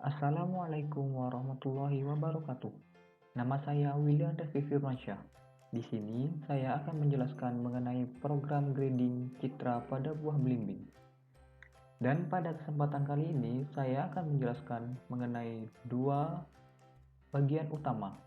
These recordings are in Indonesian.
Assalamualaikum warahmatullahi wabarakatuh. Nama saya William Revi Firmansyah. Di sini saya akan menjelaskan mengenai program grading citra pada buah belimbing. Dan pada kesempatan kali ini saya akan menjelaskan mengenai dua bagian utama.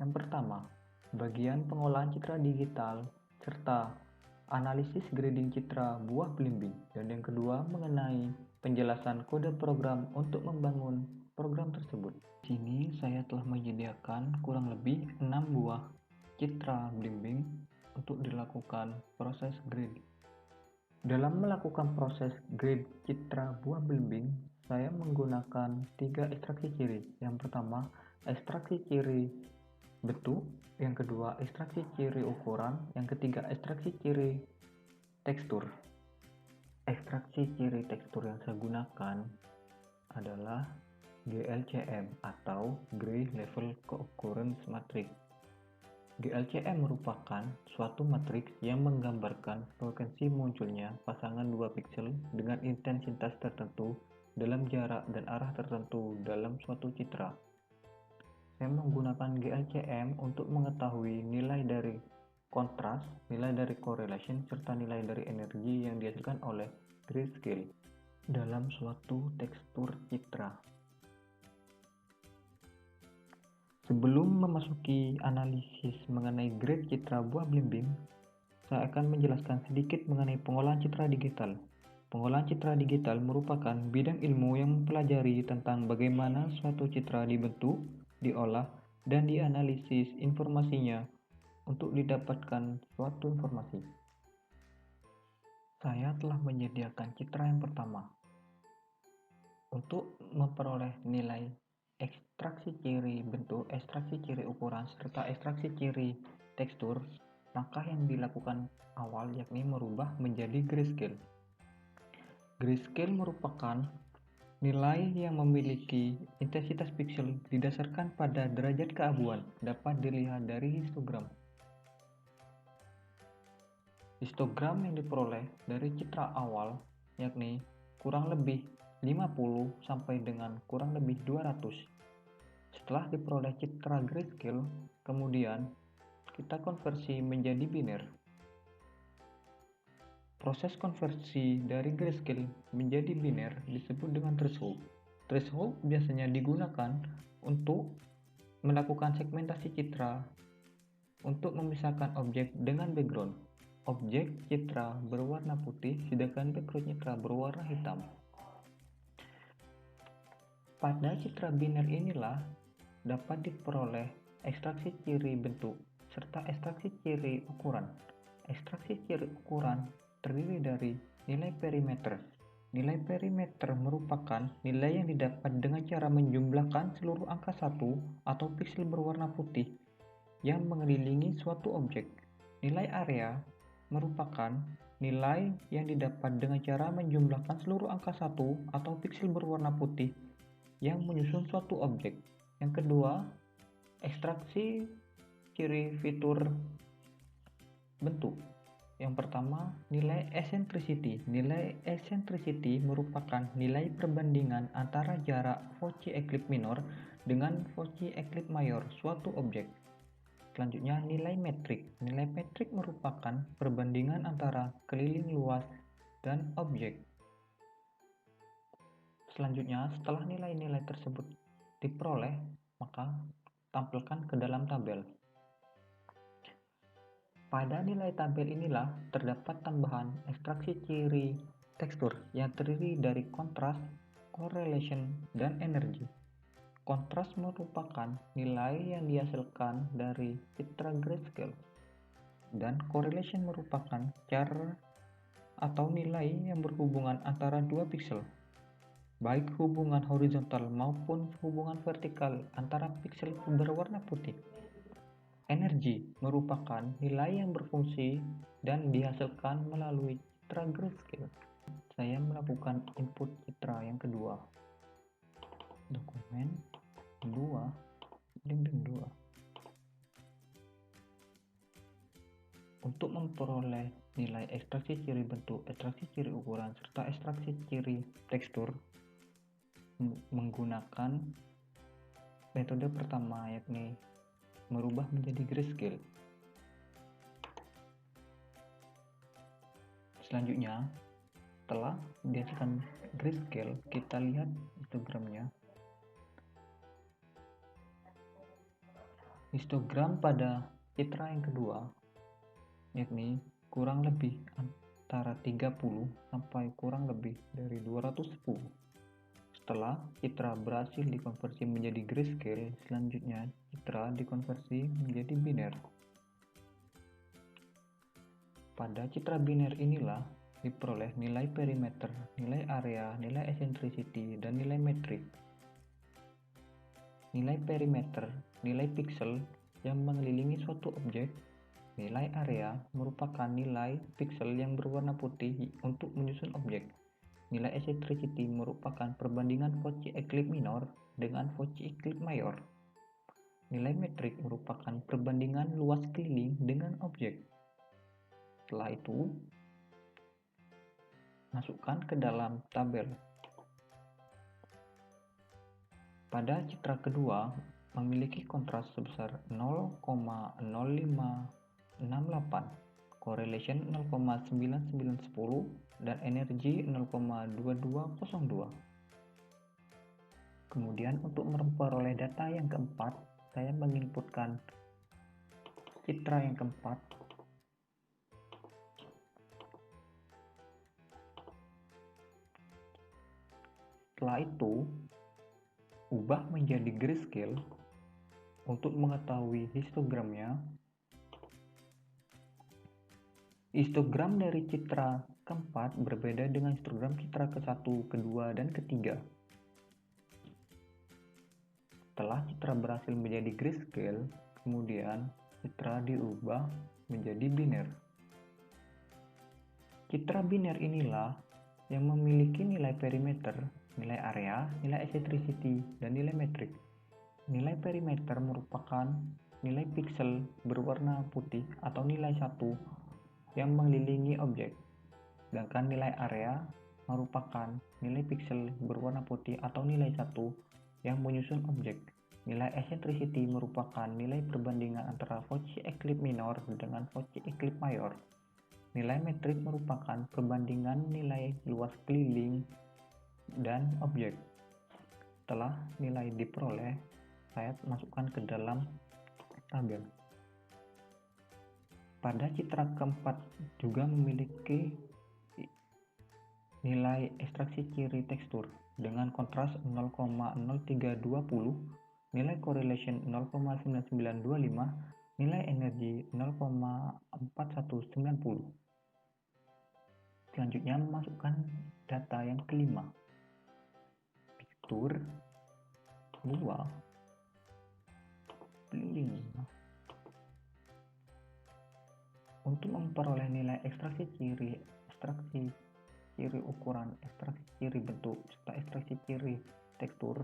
Yang pertama, bagian pengolahan citra digital serta analisis grading citra buah belimbing. Dan yang kedua mengenai penjelasan kode program untuk membangun program tersebut. Di sini saya telah menyediakan kurang lebih 6 buah citra belimbing untuk dilakukan proses grade. Dalam melakukan proses grade citra buah belimbing, saya menggunakan 3 ekstraksi ciri. Yang pertama, ekstraksi ciri bentuk, yang kedua ekstraksi ciri ukuran, yang ketiga ekstraksi ciri tekstur. Ekstraksi ciri tekstur yang saya gunakan adalah GLCM atau Gray Level Cooccurrence Matrix. GLCM merupakan suatu matriks yang menggambarkan frekuensi munculnya pasangan dua piksel dengan intensitas tertentu dalam jarak dan arah tertentu dalam suatu citra. Saya menggunakan GLCM untuk mengetahui nilai dari kontras, nilai dari correlation, serta nilai dari energi yang dihasilkan oleh grayscale dalam suatu tekstur citra. Sebelum memasuki analisis mengenai grade citra buah belimbing, saya akan menjelaskan sedikit mengenai pengolahan citra digital. Pengolahan citra digital merupakan bidang ilmu yang mempelajari tentang bagaimana suatu citra dibentuk, diolah, dan dianalisis informasinya untuk didapatkan suatu informasi. Saya telah menyediakan citra yang pertama. Untuk memperoleh nilai ekstraksi ciri bentuk, ekstraksi ciri ukuran, serta ekstraksi ciri tekstur, langkah yang dilakukan awal yakni merubah menjadi grayscale. Grayscale merupakan nilai yang memiliki intensitas piksel didasarkan pada derajat keabuan, dapat dilihat dari histogram. Histogram yang diperoleh dari citra awal yakni kurang lebih 50 sampai dengan kurang lebih 200. Setelah diperoleh citra grayscale, kemudian kita konversi menjadi biner. Proses konversi dari grayscale menjadi biner disebut dengan threshold. Threshold biasanya digunakan untuk melakukan segmentasi citra untuk memisahkan objek dengan background. Objek citra berwarna putih sedangkan background citra berwarna hitam. Pada citra biner inilah dapat diperoleh ekstraksi ciri bentuk serta ekstraksi ciri ukuran. Ekstraksi ciri ukuran terdiri dari nilai perimeter. Nilai perimeter merupakan nilai yang didapat dengan cara menjumlahkan seluruh angka 1 atau piksel berwarna putih yang mengelilingi suatu objek. Nilai area merupakan nilai yang didapat dengan cara menjumlahkan seluruh angka 1 atau piksel berwarna putih yang menyusun suatu objek. Yang kedua, ekstraksi ciri fitur bentuk. Yang pertama, nilai eccentricity. Nilai eccentricity merupakan nilai perbandingan antara jarak foci eklip minor dengan foci eklip mayor suatu objek. Selanjutnya, nilai metrik. Nilai metrik merupakan perbandingan antara keliling luas dan objek. Selanjutnya, setelah nilai-nilai tersebut diperoleh, maka tampilkan ke dalam tabel. Pada nilai tabel inilah terdapat tambahan ekstraksi ciri tekstur yang terdiri dari kontras, correlation, dan energi. Kontras merupakan nilai yang dihasilkan dari citra grayscale, dan correlation merupakan cara atau nilai yang berhubungan antara dua piksel, baik hubungan horizontal maupun hubungan vertikal antara piksel berwarna putih. Energi merupakan nilai yang berfungsi dan dihasilkan melalui citra grayscale. Saya melakukan input citra yang kedua. Dokumen 2 dinding 2. Untuk memperoleh nilai ekstraksi ciri bentuk, ekstraksi ciri ukuran, serta ekstraksi ciri tekstur, menggunakan metode pertama, yakni merubah menjadi grayscale. Selanjutnya, setelah dihasilkan grayscale, kita lihat histogramnya. Histogram pada citra yang kedua, yakni kurang lebih antara 30 sampai kurang lebih dari 210. Setelah citra berhasil dikonversi menjadi grayscale, selanjutnya citra dikonversi menjadi biner. Pada citra biner inilah diperoleh nilai perimeter, nilai area, nilai eccentricity, dan nilai metrik. Nilai perimeter, nilai piksel yang mengelilingi suatu objek. Nilai area merupakan nilai piksel yang berwarna putih untuk menyusun objek. Nilai eccentricity merupakan perbandingan Fauci eclipse minor dengan Fauci eclipse mayor. Nilai metrik merupakan perbandingan luas keliling dengan objek. Setelah itu, masukkan ke dalam tabel. Pada citra kedua, memiliki kontras sebesar 0,0568, correlation 0,9910, dan energi 0,2202. Kemudian untuk memperoleh data yang keempat, saya menginputkan citra yang keempat. Setelah itu, ubah menjadi grayscale. Untuk mengetahui histogramnya, histogram dari citra keempat berbeda dengan histogram citra ke-1, kedua, dan ketiga. Setelah citra berhasil menjadi grayscale, kemudian citra diubah menjadi biner. Citra biner inilah yang memiliki nilai perimeter, nilai area, nilai eccentricity, dan nilai metrik. Nilai perimeter merupakan nilai piksel berwarna putih atau nilai 1 yang mengelilingi objek. Sedangkan nilai area merupakan nilai piksel berwarna putih atau nilai 1 yang menyusun objek. Nilai eccentricity merupakan nilai perbandingan antara Fauci eclipse minor dengan Fauci eclipse mayor. Nilai metrik merupakan perbandingan nilai luas keliling dan objek. Setelah nilai diperoleh, saya masukkan ke dalam tabel. Pada citra keempat juga memiliki nilai ekstraksi ciri tekstur dengan kontras 0,0320, nilai correlation 0,9925, nilai energi 0,4190. Selanjutnya masukkan data yang kelima. Tekstur luas keliling. Untuk memperoleh nilai ekstraksi ciri ukuran, ekstraksi ciri bentuk, serta ekstraksi ciri tekstur,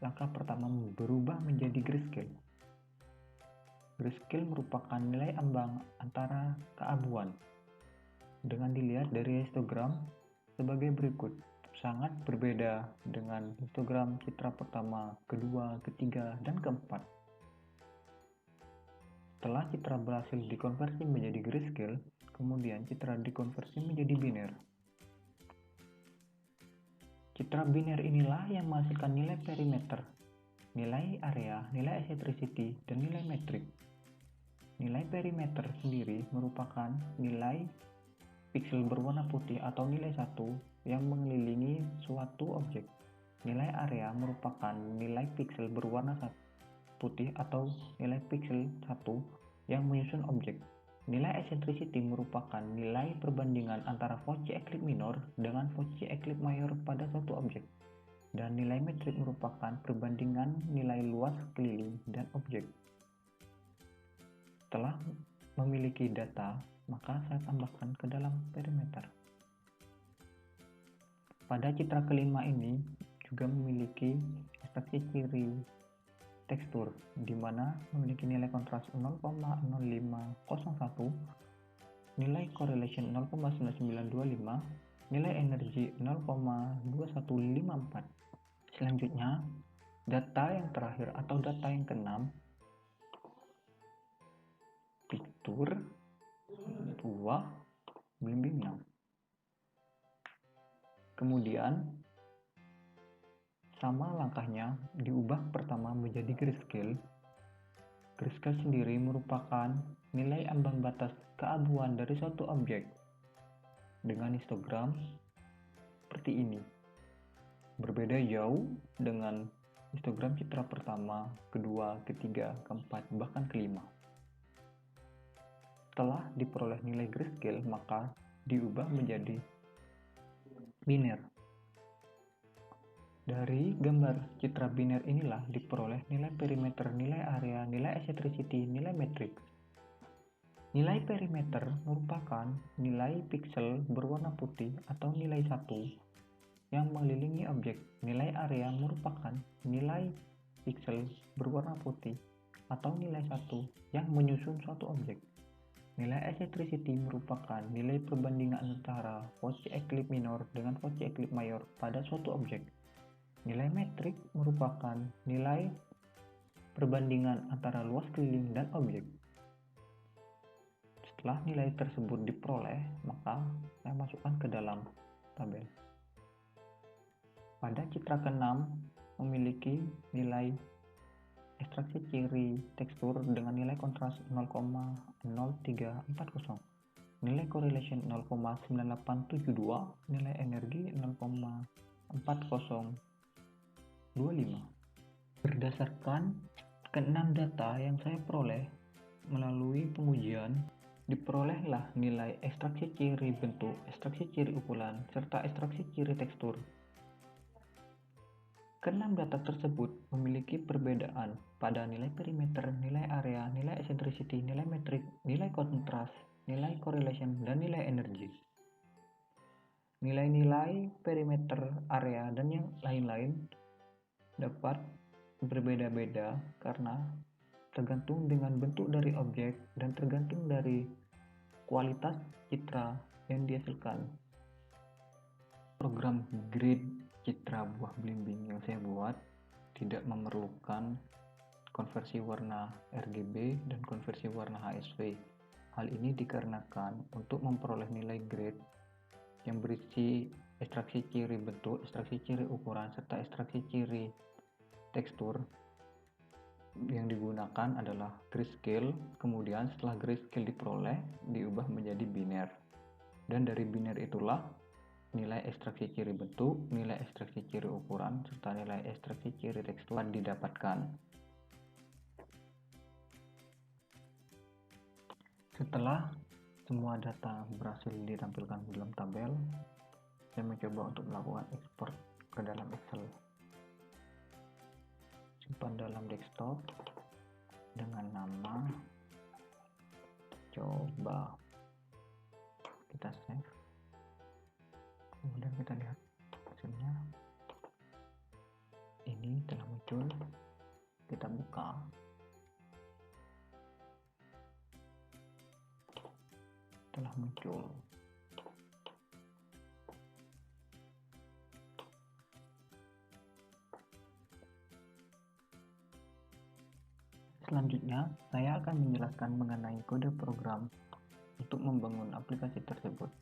langkah pertama berubah menjadi grayscale. Grayscale merupakan nilai ambang antara keabuan. Dengan dilihat dari histogram sebagai berikut, sangat berbeda dengan histogram citra pertama, kedua, ketiga, dan keempat. Setelah citra berhasil dikonversi menjadi grayscale, kemudian citra dikonversi menjadi biner. Citra biner inilah yang menghasilkan nilai perimeter, nilai area, nilai eccentricity, dan nilai metrik. Nilai perimeter sendiri merupakan nilai piksel berwarna putih atau nilai 1 yang mengelilingi suatu objek. Nilai area merupakan nilai piksel berwarna putih atau nilai piksel 1 yang menyusun objek. Nilai eccentricity merupakan nilai perbandingan antara Fauci eclipse minor dengan Fauci eclipse mayor pada suatu objek. Dan nilai metrik merupakan perbandingan nilai luas keliling dan objek. Setelah memiliki data, maka saya tambahkan ke dalam perimeter. Pada citra kelima ini juga memiliki ekstraksi ciri tekstur, di mana memiliki nilai kontras 0,0501, nilai correlation 0,9925, nilai energi 0,2154. Selanjutnya, data yang terakhir atau data yang keenam, fitur buah belimbing 6. Kemudian, sama langkahnya diubah pertama menjadi grayscale. Grayscale sendiri merupakan nilai ambang batas keabuan dari suatu objek dengan histogram seperti ini. Berbeda jauh dengan histogram citra pertama, kedua, ketiga, keempat, bahkan kelima. Setelah diperoleh nilai grayscale, maka diubah menjadi biner. Dari gambar citra biner inilah diperoleh nilai perimeter, nilai area, nilai eccentricity, nilai matrix. Nilai perimeter merupakan nilai piksel berwarna putih atau nilai 1 yang mengelilingi objek. Nilai area merupakan nilai piksel berwarna putih atau nilai 1 yang menyusun suatu objek. Nilai eccentricity merupakan nilai perbandingan antara Fauci eclipse minor dengan Fauci eclipse mayor pada suatu objek. Nilai metrik merupakan nilai perbandingan antara luas keliling dan objek. Setelah nilai tersebut diperoleh, maka saya masukkan ke dalam tabel. Pada citra ke-6 memiliki nilai ekstraksi ciri tekstur dengan nilai kontras 0,0340, nilai correlation 0,9872, nilai energi 0,4025. Berdasarkan ke-6 data yang saya peroleh melalui pengujian, diperolehlah nilai ekstraksi ciri bentuk, ekstraksi ciri ukuran, serta ekstraksi ciri tekstur. Ke-6 data tersebut memiliki perbedaan pada nilai perimeter, nilai area, nilai eccentricity, nilai metrik, nilai kontras, nilai correlation, dan nilai energi. Nilai-nilai perimeter, area, dan yang lain-lain dapat berbeda-beda karena tergantung dengan bentuk dari objek dan tergantung dari kualitas citra yang dihasilkan. Program grade citra buah belimbing yang saya buat tidak memerlukan konversi warna RGB dan konversi warna HSV. Hal ini dikarenakan untuk memperoleh nilai grade yang berisi ekstraksi ciri bentuk, ekstraksi ciri ukuran, serta ekstraksi ciri tekstur, yang digunakan adalah grayscale. Kemudian setelah grayscale diperoleh, diubah menjadi biner, dan dari biner itulah nilai ekstraksi ciri bentuk, nilai ekstraksi ciri ukuran, serta nilai ekstraksi ciri tekstur didapatkan. Setelah semua data berhasil ditampilkan dalam tabel, saya mencoba untuk melakukan ekspor ke dalam Excel. Simpan dalam desktop dengan nama coba. Kita save. Kemudian kita lihat hasilnya. Ini telah muncul. Kita buka. Telah muncul. Selanjutnya, saya akan menjelaskan mengenai kode program untuk membangun aplikasi tersebut.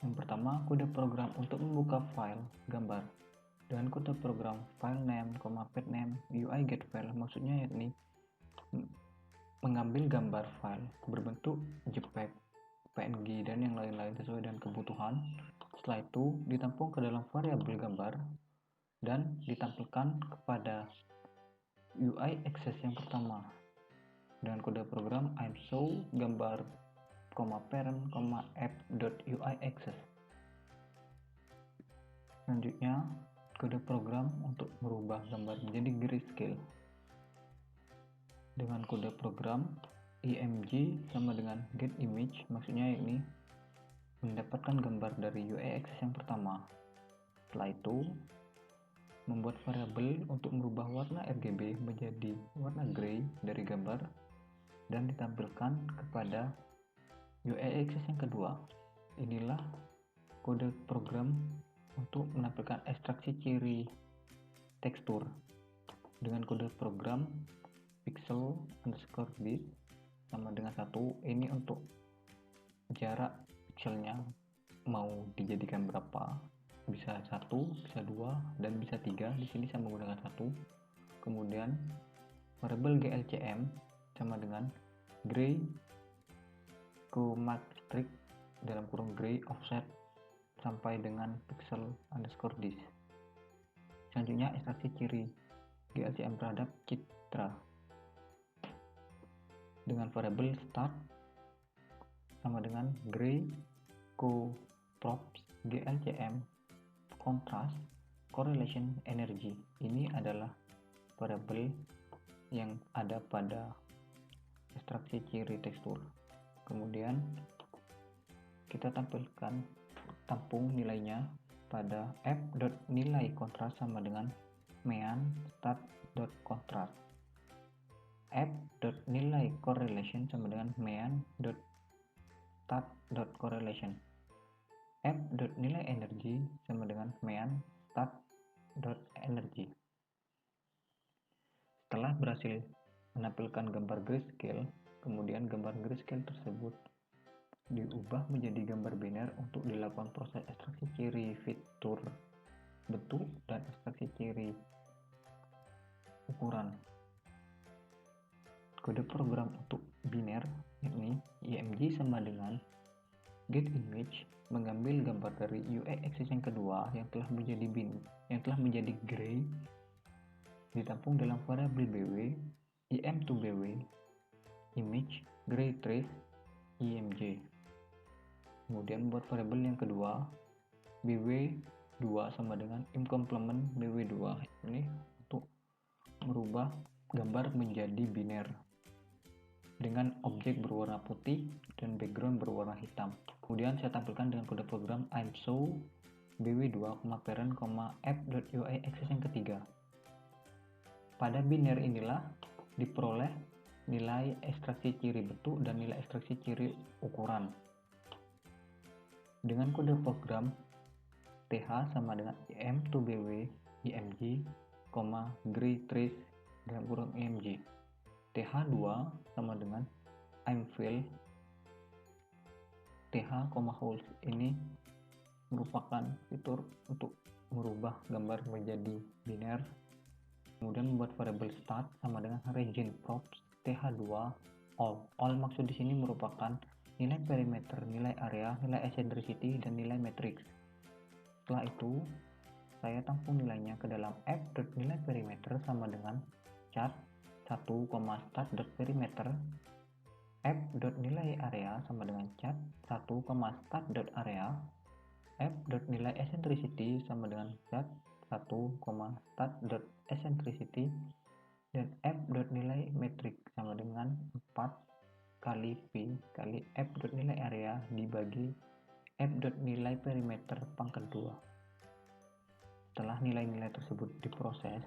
Yang pertama, kode program untuk membuka file gambar dengan kode program file name, path name, UI get file. Maksudnya yakni mengambil gambar file berbentuk JPEG, PNG, dan yang lain-lain sesuai dengan kebutuhan. Setelah itu ditampung ke dalam variabel gambar dan ditampilkan kepada UI access yang pertama dengan kode program show gambar, parent, app.UI access. Selanjutnya, kode program untuk merubah gambar menjadi grayscale dengan kode program img sama dengan get image, maksudnya ini mendapatkan gambar dari UI access yang pertama. Setelah itu membuat variabel untuk merubah warna RGB menjadi warna gray dari gambar dan ditampilkan kepada UI access yang kedua. Inilah kode program untuk menampilkan ekstraksi ciri tekstur dengan kode program pixel_this sama dengan 1. Ini untuk jarak pixelnya mau dijadikan berapa, bisa 1, bisa 2, dan bisa 3. Di sini saya menggunakan 1. Kemudian variabel glcm sama dengan gray matrix dalam kurung gray offset sampai dengan pixel_this. Selanjutnya ekstraksi ciri glcm terhadap citra dengan variabel start sama dengan gray props glcm contrast correlation energy. Ini adalah variabel yang ada pada ekstraksi ciri tekstur. Kemudian kita tampung nilainya pada f.nilai kontras sama dengan mean start.contrast, f.nilai correlation sama dengan mean start.correlation, f.nilai energy sama dengan mean start.energy. Setelah berhasil menampilkan gambar grayscale, kemudian gambar grayscale tersebut diubah menjadi gambar biner untuk dilakukan proses ekstraksi ciri fitur bentuk dan ekstraksi ciri ukuran. Kode program untuk biner yakni img sama dengan getImage mengambil gambar dari UI axis yang kedua yang telah menjadi gray, ditampung dalam variabel bw im2bw image gray trace img. Kemudian buat variabel yang kedua bw2 sama dengan imcomplement bw2, ini untuk merubah gambar menjadi biner dengan objek berwarna putih dan background berwarna hitam. Kemudian saya tampilkan dengan kode program imshow bw2, parent, f.ui axis yang ketiga. Pada biner inilah diperoleh nilai ekstraksi ciri bentuk dan nilai ekstraksi ciri ukuran. Dengan kode program th sama dengan im2bw img, gray trace dalam kurung img, th2 sama dengan imfill th, holes. Ini merupakan fitur untuk merubah gambar menjadi biner. Kemudian membuat variabel start sama dengan region props th2 all maksud di sini merupakan nilai perimeter, nilai area, nilai eccentricity, dan nilai matrix. Setelah itu saya tampung nilainya ke dalam f.nilai perimeter sama dengan chart 1, start.perimeter, f.nilai area sama dengan chart 1, start.area, f.nilai eccentricity sama dengan chart 1, start.eccentricity, dan f.nilai matrix sama dengan 4 kali V kali f.nilai area dibagi f.nilai perimeter pangkat 2. Setelah nilai-nilai tersebut diproses,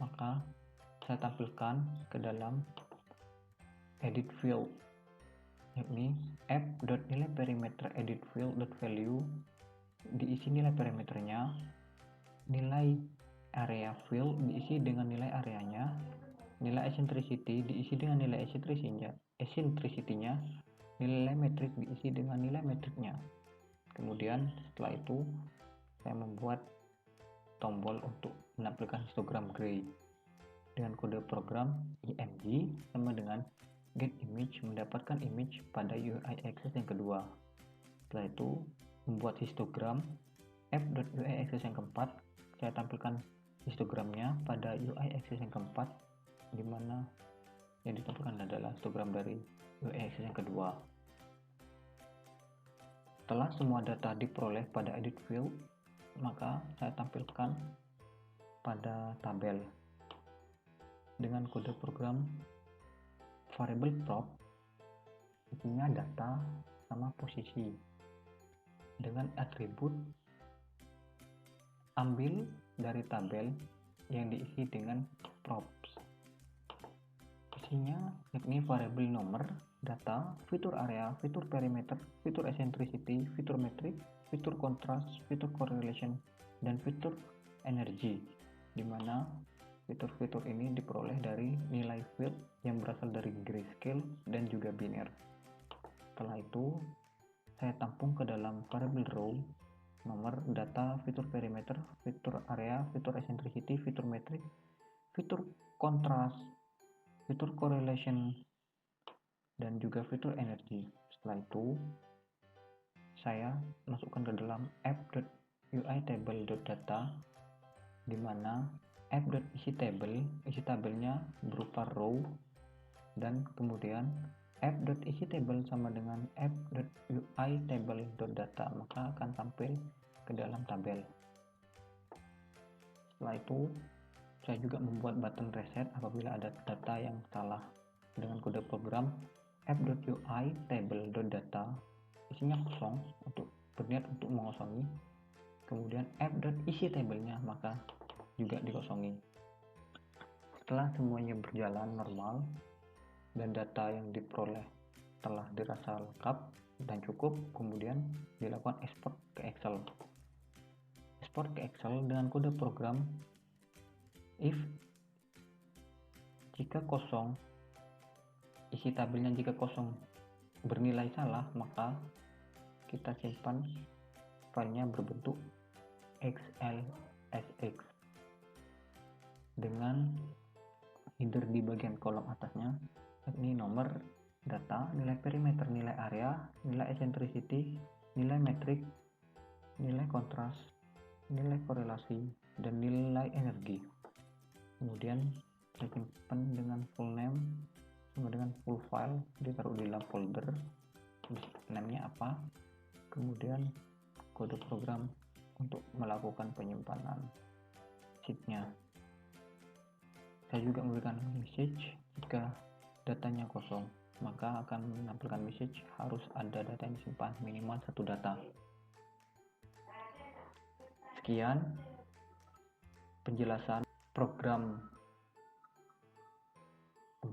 maka saya tampilkan ke dalam edit field, yakni f.nilai perimeter edit field.value, diisi nilai perimeternya, nilai area field diisi dengan nilai areanya, nilai eccentricity diisi dengan nilai eccentricity-nya, nilai matrix diisi dengan nilai matrixnya. Kemudian setelah itu saya membuat tombol untuk menampilkan histogram gray dengan kode program img sama dengan getImage mendapatkan image pada UI axis yang kedua. Setelah itu membuat histogram f.ui axis yang keempat, saya tampilkan histogramnya pada UI axis yang keempat, di mana yang ditampilkan adalah histogram dari UI axis yang kedua. Setelah semua data diperoleh pada edit field, maka saya tampilkan pada tabel dengan kode program variable prop, isinya data sama posisi, dengan atribut ambil dari tabel yang diisi dengan props. Isinya yakni variabel nomor, data, fitur area, fitur perimeter, fitur eccentricity, fitur matrix, fitur contrast, fitur correlation, dan fitur energy. di mana fitur-fitur ini diperoleh dari nilai field yang berasal dari grayscale dan juga biner. Setelah itu, saya tampung ke dalam variable row nomor data, fitur perimeter, fitur area, fitur eccentricity, fitur metric, fitur contrast, fitur correlation, dan juga fitur energy. Setelah itu, saya masukkan ke dalam app.uitable.data, di mana app.isTable, isi tabelnya berupa row, dan kemudian app.isTable sama dengan app.uitable.data, maka akan tampil ke dalam tabel. Setelah itu, saya juga membuat button reset apabila ada data yang salah dengan kode program app.uitable.data, isinya kosong, untuk berniat untuk mengosongi. Kemudian app.isTable-nya maka juga dikosongi. Setelah semuanya berjalan normal dan data yang diperoleh telah dirasa lengkap dan cukup, kemudian dilakukan ekspor ke Excel. Ekspor ke Excel dengan kode program if jika kosong, isi tabelnya jika kosong bernilai salah, maka kita simpan filenya berbentuk XLSX dengan header di bagian kolom atasnya, ini nomor data, nilai perimeter, nilai area, nilai eccentricity, nilai metrik, nilai kontras, nilai korelasi, dan nilai energi. Kemudian saya simpan dengan full name sama dengan full file, ditaruh di dalam folder, namanya apa, kemudian kode program untuk melakukan penyimpanan sheetnya. Saya juga memberikan message jika datanya kosong, maka akan menampilkan message harus ada data yang disimpan, minimal satu data. Sekian penjelasan program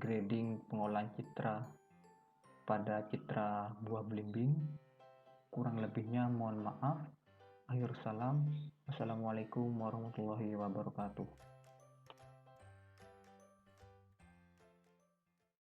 grading pengolahan citra pada citra buah belimbing. Kurang lebihnya mohon maaf. Akhir salam. Wassalamualaikum warahmatullahi wabarakatuh.